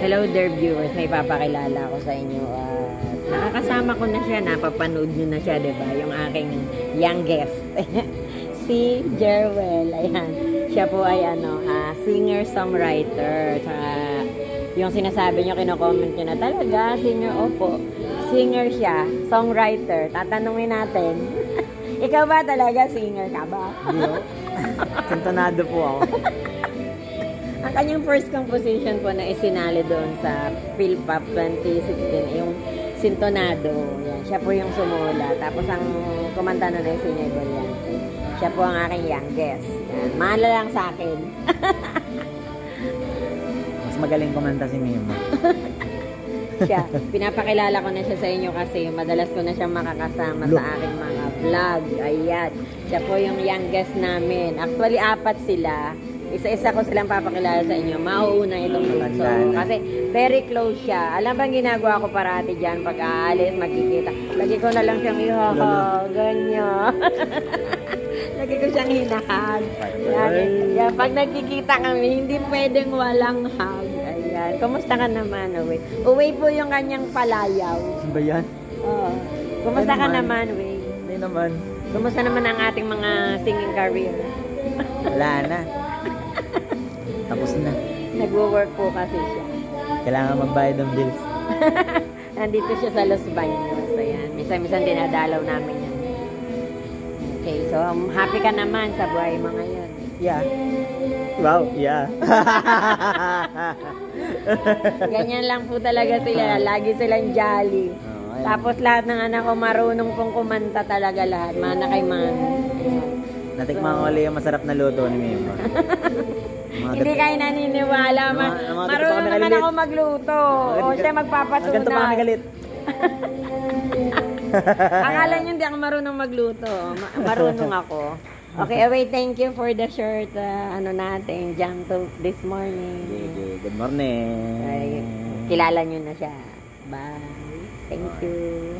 Hello dear viewers, may papakilala ko sa inyo. Nakakasama ko na siya, napapanood nyo na siya, diba? Yung aking youngest. Si Jerwell, ayan. Siya po ay singer-songwriter. Tsaka yung sinasabi nyo, kino-comment nyo na talaga, singer, opo. Singer siya, songwriter. Tatanungin natin. Ikaw ba talaga singer ka ba? Hindi o. Sintonado po ako. Ang kanyang first composition po na isinali doon sa PhilPop 2016, yung Sintonado. Yan. Siya po yung sumula. Tapos ang kumanta nun ay Senior Bollante. Siya po ang aking youngest. Yan. Mahala lang sa akin. Mas magaling kumanta si Mima. Siya. Pinapakilala ko na siya sa inyo kasi madalas ko na siyang makakasama sa aking mga vlog. Ayan. Siya po yung youngest namin. Actually, 4 sila. Isa-isa ko silang papakilala sa inyo. Mauuna itong bunso. Kasi very close siya. Alam bang ginagawa ko parati dyan pag aalis, magkikita. Lagi ko na lang siyang ihahag. Ganyan. Lagi ko siyang hinahag. Yan. Pag nagkikita kami, hindi pwedeng walang hug. Ayan. Kumusta ka naman, Uwe? Uwe po yung kanyang palayaw. Ba yan? Oo. Kumusta ka naman, Uwe? Hindi naman. Kumusta naman ang ating mga singing career? Wala na. Tapos na. Nagwo-work po kasi siya. Kailangan magbayad ng bills. Nandito siya sa Los Baños. Ayan. Minsan-minsan dinadalaw namin yan. Okay, so happy ka naman sa buhay mo ngayon. Yeah. Wow, yeah. Ganyan lang po talaga sila. Lagi silang jolly. Tapos lahat ng anak ko marunong pong kumanta talaga lahat. Mana kay mami. Natikman ko ulit yung masarap na luto ni Mima. Hindi kayo naniniwala. Marunong naman ako magluto. O siya magpapatunay. Ganito pa kami galit. Akala niyo hindi ako marunong magluto. Marunong ako. Okay, away, thank you for the short natin, jam to this morning. Good morning. Ay, kilala niyo na siya. Bye. Thank you.